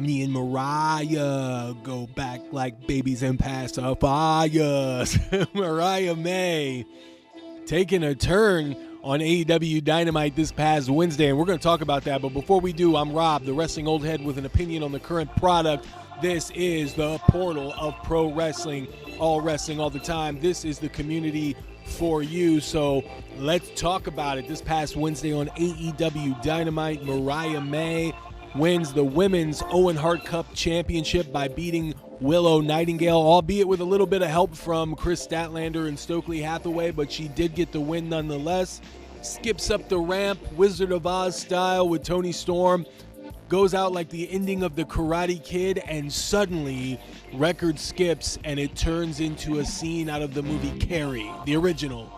Me and Mariah go back like babies and pacifiers. Mariah May taking a turn on AEW Dynamite this past Wednesday, and we're going to talk about that. But before we do, I'm Rob, the wrestling old head, with an opinion on the current product. This is the portal of pro wrestling, all the time. This is the community for you, so let's talk about it. This past Wednesday on AEW Dynamite, Mariah May wins the Women's Owen Hart Cup Championship by beating Willow Nightingale, albeit with a little bit of help from Chris Statlander and Stokely Hathaway, but she did get the win nonetheless. Skips up the ramp, Wizard of Oz style, with Toni Storm. Goes out like the ending of the Karate Kid, and suddenly record skips and it turns into a scene out of the movie Carrie, the original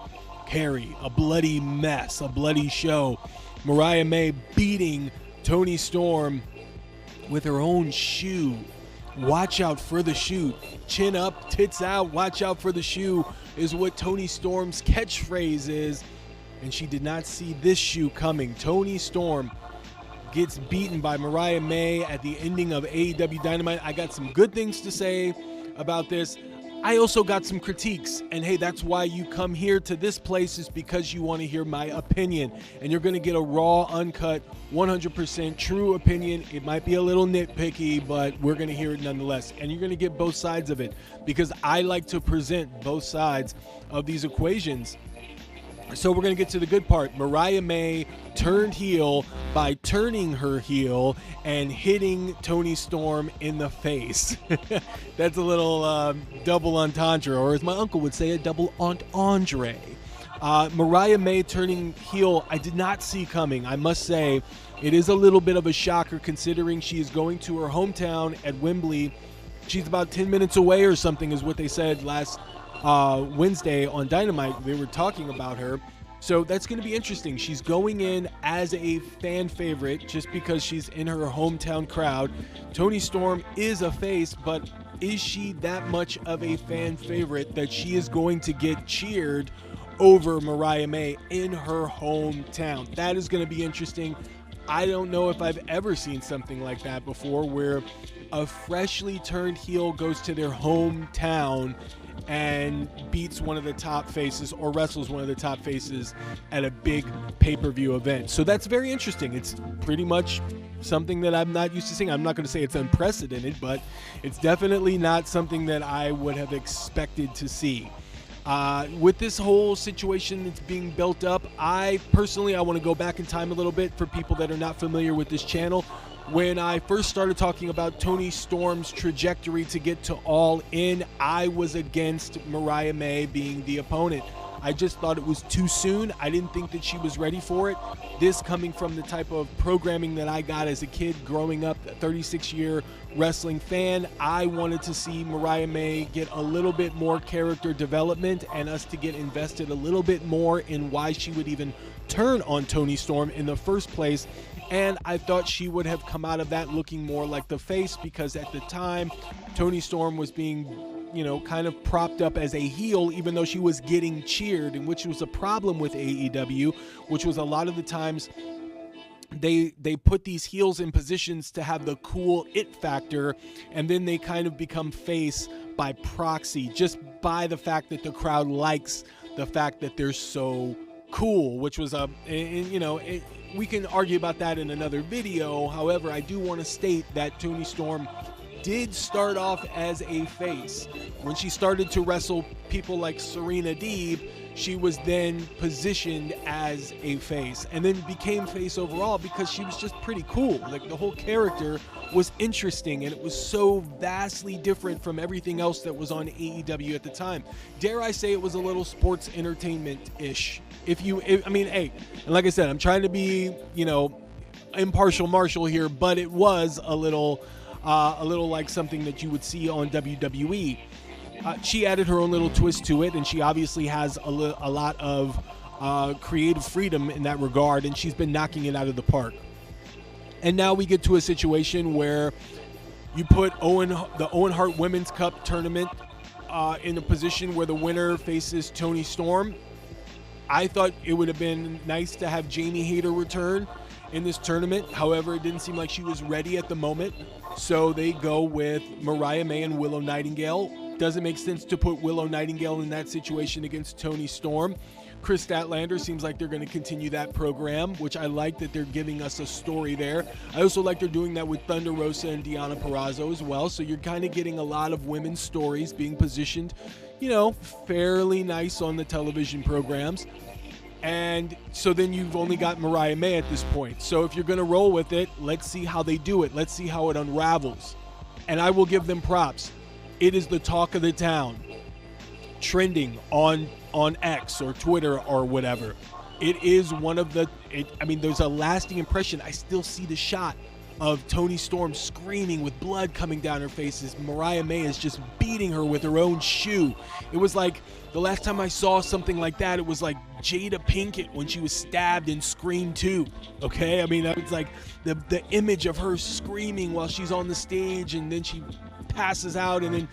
Carrie, a bloody mess, a bloody show. Mariah May beating Toni Storm with her own shoe. Watch out for the shoe. Chin up, tits out, watch out for the shoe is what Toni Storm's catchphrase is, and she did not see this shoe coming. Toni Storm gets beaten by Mariah May at the ending of AEW Dynamite. I got some good things to say about this. I also got some critiques, and hey, that's why you come here to this place, is because you want to hear my opinion, and you're going to get a raw, uncut, 100% true opinion. It might be a little nitpicky, but we're going to hear it nonetheless, and you're going to get both sides of it, because I like to present both sides of these equations. So we're going to get to the good part. Mariah May turned heel by turning her heel and hitting Toni Storm in the face. That's a little double entendre, or as my uncle would say, a double entendre. Mariah May turning heel, I did not see coming. I must say, it is a little bit of a shocker considering she is going to her hometown at Wembley. She's about 10 minutes away or something is what they said last Wednesday on Dynamite. They were talking about her, so that's going to be interesting. She's going in as a fan favorite just because she's in her hometown crowd. Toni Storm is a face, but is she that much of a fan favorite that she is going to get cheered over Mariah May in her hometown? That is going to be interesting. I don't know if I've ever seen something like that before, where a freshly turned heel goes to their hometown and beats one of the top faces or wrestles one of the top faces at a big pay-per-view event. So that's very interesting. It's pretty much something that I'm not used to seeing. I'm not going to say it's unprecedented, but it's definitely not something that I would have expected to see. With this whole situation that's being built up, I want to go back in time a little bit for people that are not familiar with this channel. When I first started talking about Toni Storm's trajectory to get to All In, I was against Mariah May being the opponent. I just thought it was too soon. I didn't think that she was ready for it. This coming from the type of programming that I got as a kid growing up, a 36-year wrestling fan, I wanted to see Mariah May get a little bit more character development and us to get invested a little bit more in why she would even turn on Toni Storm in the first place. And I thought she would have come out of that looking more like the face, because at the time, Toni Storm was being, kind of propped up as a heel, even though she was getting cheered, and which was a problem with AEW, which was a lot of the times they put these heels in positions to have the cool it factor, and then they kind of become face by proxy, just by the fact that the crowd likes the fact that they're so cool, which was we can argue about that in another video. However, I do want to state that Toni Storm did start off as a face. When she started to wrestle people like Serena Deeb, she was then positioned as a face, and then became face overall because she was just pretty cool. Like, the whole character was interesting, and it was so vastly different from everything else that was on AEW at the time. Dare I say it was a little sports entertainment-ish. Hey, and like I said, I'm trying to be, impartial Marshall here, but it was a little like something that you would see on WWE. She added her own little twist to it, and she obviously has a lot of creative freedom in that regard, and she's been knocking it out of the park. And now we get to a situation where you put the Owen Hart Women's Cup tournament in a position where the winner faces Toni Storm. I thought it would have been nice to have Jamie Hayter return in this tournament. However, it didn't seem like she was ready at the moment. So they go with Mariah May and Willow Nightingale. Doesn't make sense to put Willow Nightingale in that situation against Toni Storm. Chris Statlander seems like they're going to continue that program, which I like that they're giving us a story there. I also like they're doing that with Thunder Rosa and Deonna Purrazzo as well. So you're kind of getting a lot of women's stories being positioned, fairly nice on the television programs. And so then you've only got Mariah May at this point. So if you're going to roll with it, let's see how they do it. Let's see how it unravels. And I will give them props. It is the talk of the town, trending on X or Twitter or whatever. It is one of there's a lasting impression. I still see the shot of Toni Storm screaming with blood coming down her face as Mariah May is just beating her with her own shoe. It was like the last time I saw something like that, it was like Jada Pinkett when she was stabbed in Scream 2. Okay? I mean, that was like the image of her screaming while she's on the stage, and then she passes out, and then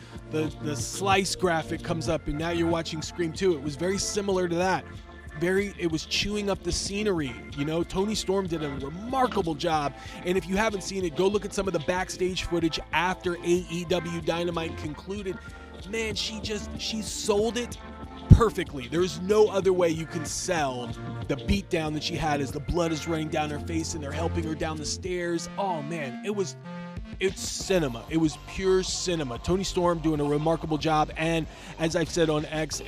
the slice graphic comes up, and now you're watching Scream 2. It was very similar to that. It was chewing up the scenery. Toni Storm did a remarkable job. And if you haven't seen it, go look at some of the backstage footage after AEW Dynamite concluded. Man, she sold it perfectly. There's no other way you can sell the beatdown that she had as the blood is running down her face and they're helping her down the stairs. Oh man, it's cinema. It was pure cinema. Toni Storm doing a remarkable job. And as I've said on X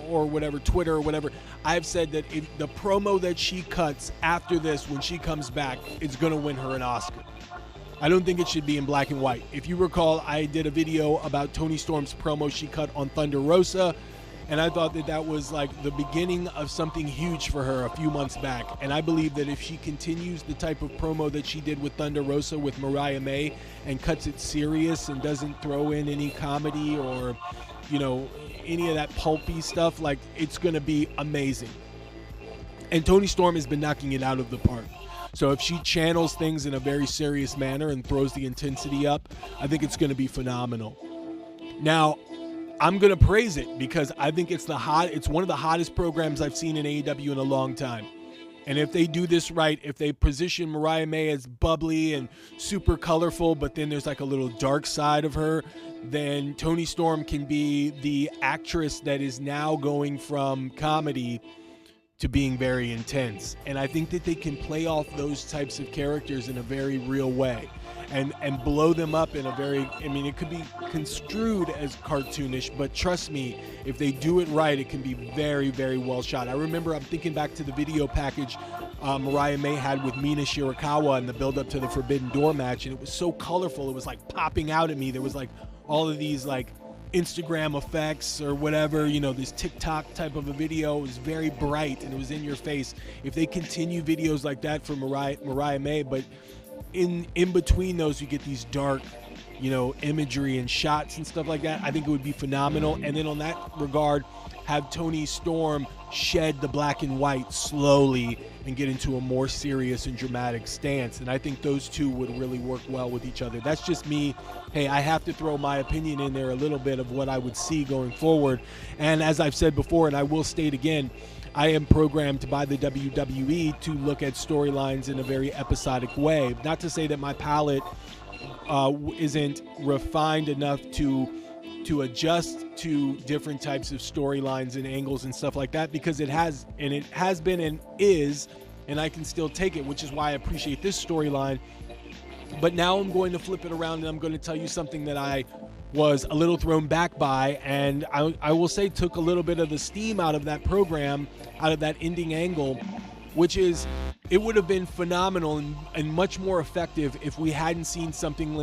or whatever, Twitter or whatever, I've said that if the promo that she cuts after this, when she comes back, is going to win her an Oscar. I don't think it should be in black and white. If you recall, I did a video about Toni Storm's promo she cut on Thunder Rosa, and I thought that was like the beginning of something huge for her a few months back. And I believe that if she continues the type of promo that she did with Thunder Rosa with Mariah May and cuts it serious and doesn't throw in any comedy or, any of that pulpy stuff, like, it's going to be amazing. And Toni Storm has been knocking it out of the park. So if she channels things in a very serious manner and throws the intensity up, I think it's going to be phenomenal. Now, I'm going to praise it because I think it's one of the hottest programs I've seen in AEW in a long time. And if they do this right, if they position Mariah May as bubbly and super colorful, but then there's like a little dark side of her, then Toni Storm can be the actress that is now going from comedy to being very intense. And I think that they can play off those types of characters in a very real way and blow them up in a very, it could be construed as cartoonish, but trust me, if they do it right, it can be very, very well shot. I'm thinking back to the video package Mariah May had with Mina Shirakawa in the build-up to the Forbidden Door match, and it was so colorful. It was like popping out at me. There was like all of these like Instagram effects or whatever, this TikTok type of a video. It was very bright and it was in your face. If they continue videos like that for Mariah May, but in between those you get these dark, imagery and shots and stuff like that, I think it would be phenomenal. And then on that regard, have Toni Storm shed the black and white slowly and get into a more serious and dramatic stance. And I think those two would really work well with each other. That's just me. Hey, I have to throw my opinion in there a little bit of what I would see going forward. And as I've said before, and I will state again, I am programmed by the WWE to look at storylines in a very episodic way. Not to say that my palate isn't refined enough to adjust to different types of storylines and angles and stuff like that, because it has been and is, and I can still take it, which is why I appreciate this storyline. But now I'm going to flip it around and I'm going to tell you something that I was a little thrown back by, and I will say took a little bit of the steam out of that program, out of that ending angle, which is it would have been phenomenal and much more effective if we hadn't seen something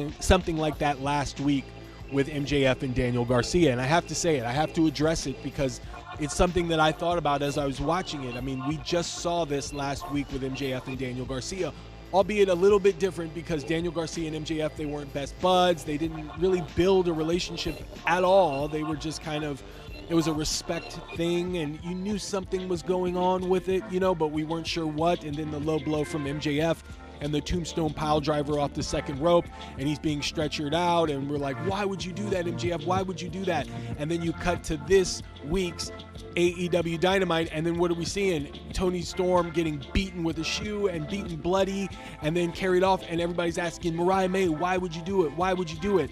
like that last week with MJF and Daniel Garcia. And I have to say it, I have to address it, because it's something that I thought about as I was watching it. We just saw this last week with MJF and Daniel Garcia, albeit a little bit different because Daniel Garcia and MJF, they weren't best buds. They didn't really build a relationship at all. They were just kind of, it was a respect thing, and you knew something was going on with it, but we weren't sure what. And then the low blow from MJF and the tombstone pile driver off the second rope, and he's being stretchered out, and we're like, why would you do that, MJF? Why would you do that? And then you cut to this week's AEW Dynamite, and then what are we seeing? Toni Storm getting beaten with a shoe and beaten bloody and then carried off, and everybody's asking Mariah May, why would you do it? Why would you do it?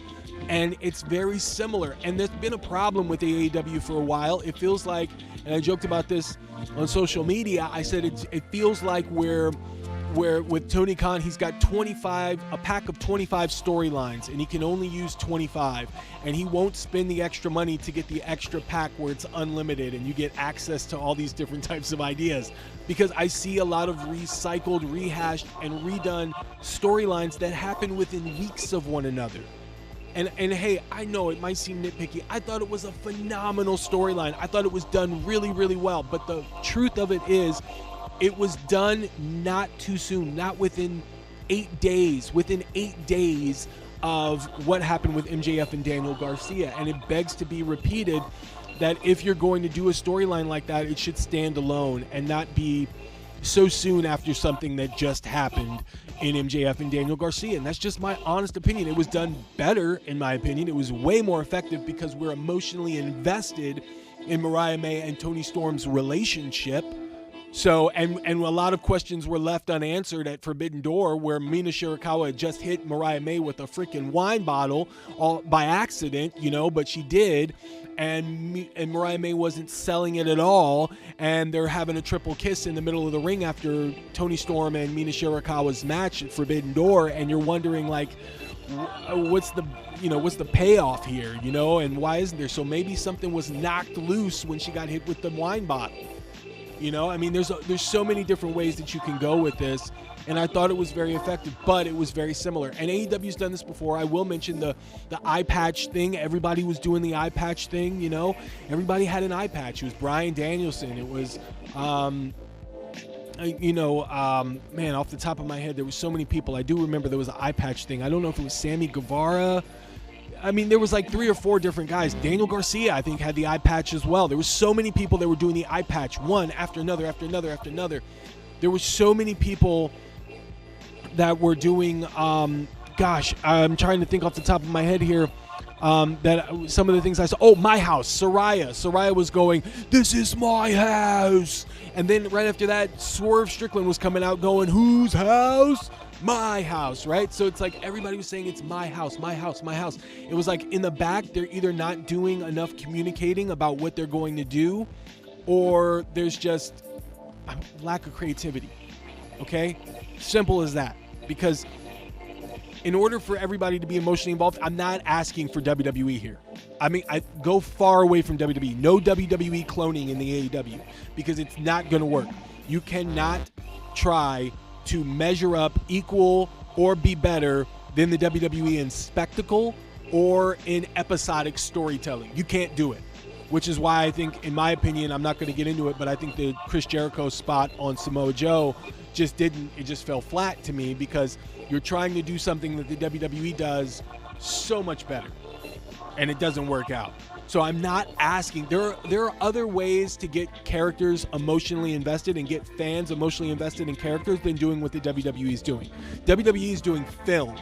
And it's very similar, and there's been a problem with AEW for a while. It feels like, and I joked about this on social media, I said it feels like where with Tony Khan, he's got a pack of 25 storylines, and he can only use 25, and he won't spend the extra money to get the extra pack where it's unlimited and you get access to all these different types of ideas, because I see a lot of recycled, rehashed, and redone storylines that happen within weeks of one another. And hey, I know it might seem nitpicky. I thought it was a phenomenal storyline. I thought it was done really, really well. But the truth of it is, it was done not too soon, not within 8 days. Within 8 days of what happened with MJF and Daniel Garcia. And it begs to be repeated that if you're going to do a storyline like that, it should stand alone and not be so soon after something that just happened in MJF and Daniel Garcia. And that's just my honest opinion. It was done better, in my opinion. It was way more effective because we're emotionally invested in Mariah May and Toni Storm's relationship. So, and a lot of questions were left unanswered at Forbidden Door, where Mina Shirakawa had just hit Mariah May with a freaking wine bottle all by accident, but she did. And Mariah May wasn't selling it at all, and they're having a triple kiss in the middle of the ring after Toni Storm and Mina Shirakawa's match at Forbidden Door, and you're wondering, like, what's the payoff here, and why isn't there? So maybe something was knocked loose when she got hit with the wine bottle. I mean, there's so many different ways that you can go with this, and I thought it was very effective, but it was very similar. And AEW's done this before. I will mention the eye patch thing. Everybody was doing the eye patch thing, Everybody had an eye patch. It was Bryan Danielson. It was, man, off the top of my head, there was so many people. I do remember there was an eye patch thing. I don't know if it was Sammy Guevara. I mean, there was like 3 or 4 different guys. Daniel Garcia, I think, had the eye patch as well. There was so many people that were doing the eye patch, one after another, after another, after another. There was so many people that were doing, I'm trying to think off the top of my head here, that some of the things I saw. Oh, My House, Saraya was going, this is my house. And then right after that, Swerve Strickland was coming out going, whose house? My house, right? So it's like everybody was saying it's my house, my house, my house. It was like in the back, they're either not doing enough communicating about what they're going to do, or there's just a lack of creativity, okay? Simple as that. Because in order for everybody to be emotionally involved, I'm not asking for WWE here. I mean, I go far away from WWE. No WWE cloning in the AEW, because it's not going to work. You cannot try to measure up, equal, or be better than the WWE in spectacle or in episodic storytelling. You can't do it, which is why I think, in my opinion, I'm not going to get into it, but I think the Chris Jericho spot on Samoa Joe it just fell flat to me, because you're trying to do something that the WWE does so much better, and it doesn't work out. So I'm not asking. There are other ways to get characters emotionally invested and get fans emotionally invested in characters than doing what the WWE is doing. WWE is doing film.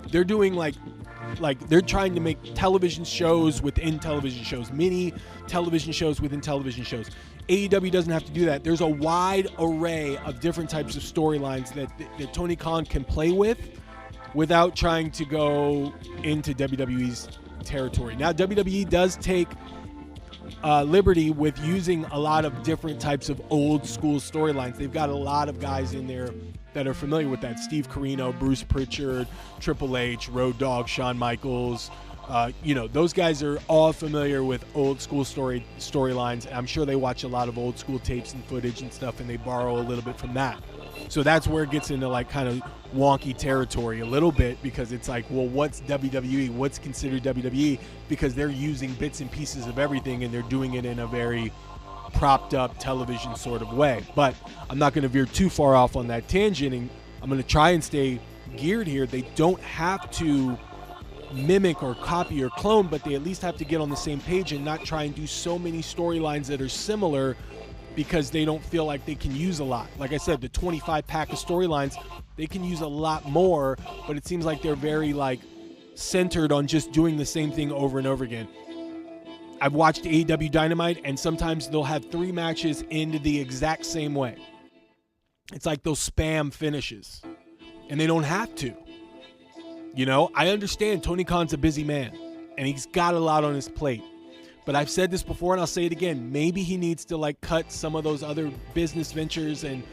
They're doing like they're trying to make television shows within television shows, mini television shows within television shows. AEW doesn't have to do that. There's a wide array of different types of storylines that Tony Khan can play with without trying to go into WWE's territory. Now, WWE does take liberty with using a lot of different types of old school storylines. They've got a lot of guys in there that are familiar with that. Steve Corino, Bruce Pritchard, Triple H, Road Dogg, Shawn Michaels. Those guys are all familiar with old school storylines. I'm sure they watch a lot of old school tapes and footage and stuff, and they borrow a little bit from that. So that's where it gets into like kind of wonky territory a little bit, because it's like, well, what's WWE? What's considered WWE? Because they're using bits and pieces of everything, and they're doing it in a very propped up television sort of way. But I'm not going to veer too far off on that tangent, and I'm going to try and stay geared here. They don't have to mimic or copy or clone, but they at least have to get on the same page and not try and do so many storylines that are similar, because they don't feel like they can use a lot. Like I said, the 25 pack of storylines, they can use a lot more, but it seems like they're very like centered on just doing the same thing over and over again. I've watched AEW Dynamite, and sometimes they'll have 3 matches into the exact same way. It's like those spam finishes, and they don't have to. You know, I understand Tony Khan's a busy man, and he's got a lot on his plate. But I've said this before, and I'll say it again. Maybe he needs to like cut some of those other business ventures and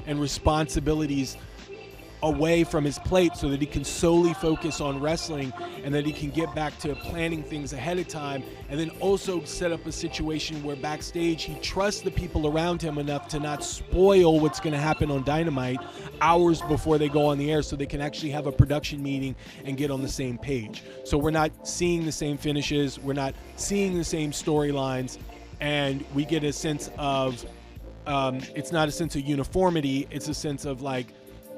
responsibilities away from his plate so that he can solely focus on wrestling, and that he can get back to planning things ahead of time, and then also set up a situation where backstage he trusts the people around him enough to not spoil what's going to happen on Dynamite hours before they go on the air, so they can actually have a production meeting and get on the same page. So we're not seeing the same finishes, we're not seeing the same storylines, and we get a sense of it's not a sense of uniformity, it's a sense of like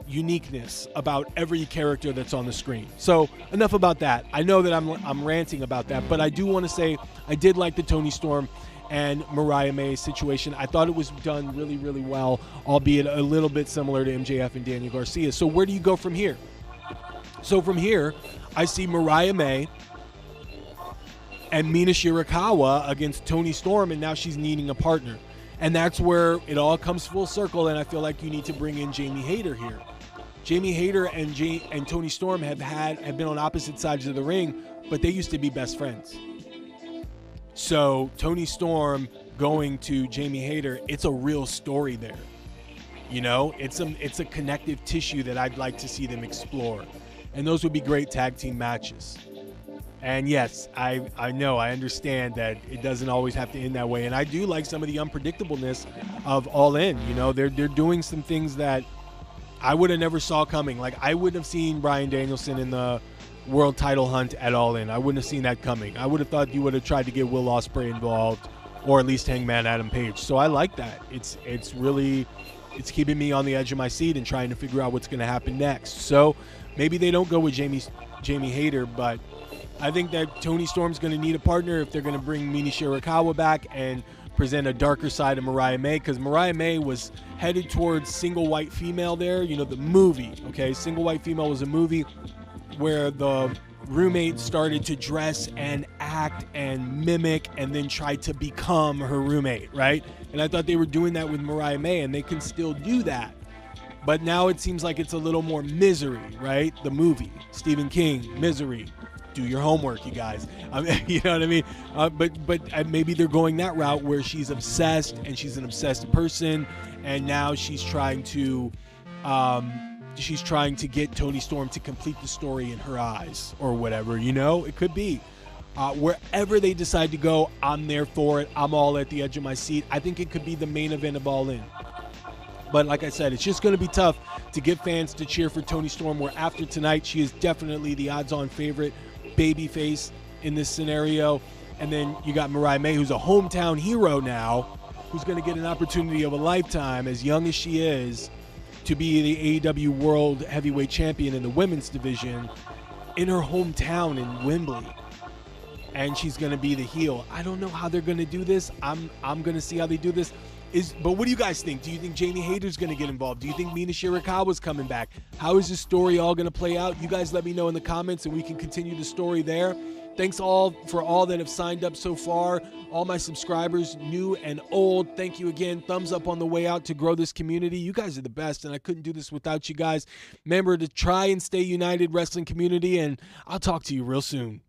uniqueness about every character that's on the screen. So enough about that. I know that I'm ranting about that, but I do want to say I did like the Toni Storm and Mariah May situation. I thought it was done really, really well, albeit a little bit similar to MJF and Daniel Garcia. So where do you go from here? So from here, I see Mariah May and Mina Shirakawa against Toni Storm, and now she's needing a partner. And that's where it all comes full circle, and I feel like you need to bring in Jamie Hayter here. Jamie Hayter and Toni Storm have been on opposite sides of the ring, but they used to be best friends. So Toni Storm going to Jamie Hayter, it's a real story there. You know, it's a connective tissue that I'd like to see them explore. And those would be great tag team matches. And yes, I know, I understand that it doesn't always have to end that way. And I do like some of the unpredictableness of All In. You know, they're doing some things that I would have never saw coming. Like, I wouldn't have seen Bryan Danielson in the world title hunt at All In. I wouldn't have seen that coming. I would have thought you would have tried to get Will Ospreay involved, or at least Hangman Adam Page. So I like that. It's keeping me on the edge of my seat and trying to figure out what's going to happen next. So maybe they don't go with Jamie Hayter, but I think that Toni Storm's going to need a partner if they're going to bring Mina Shirakawa back and present a darker side of Mariah May, because Mariah May was headed towards Single White Female there, you know, the movie, okay? Single White Female was a movie where the roommate started to dress and act and mimic and then try to become her roommate, right? And I thought they were doing that with Mariah May, and they can still do that. But now it seems like it's a little more Misery, right? The movie, Stephen King, Misery. Do your homework, you guys. You know what I mean? But maybe they're going that route where she's obsessed, and she's an obsessed person, and now she's trying to get Toni Storm to complete the story in her eyes, or whatever. You know, it could be. Wherever they decide to go, I'm there for it. I'm all at the edge of my seat. I think it could be the main event of All In. But like I said, it's just going to be tough to get fans to cheer for Toni Storm, where after tonight, she is definitely the odds-on favorite babyface in this scenario. And then you got Mariah May, who's a hometown hero now, who's going to get an opportunity of a lifetime, as young as she is, to be the AEW World Heavyweight Champion in the women's division in her hometown in Wembley. And she's going to be the heel. I don't know how they're going to do this. I'm going to see how they do this. But what do you guys think? Do you think Jamie Hayter's going to get involved? Do you think Mina Shirakawa's coming back? How is this story all going to play out? You guys let me know in the comments, and we can continue the story there. Thanks for all that have signed up so far. All my subscribers, new and old, thank you again. Thumbs up on the way out to grow this community. You guys are the best, and I couldn't do this without you guys. Remember to try and stay united, wrestling community, and I'll talk to you real soon.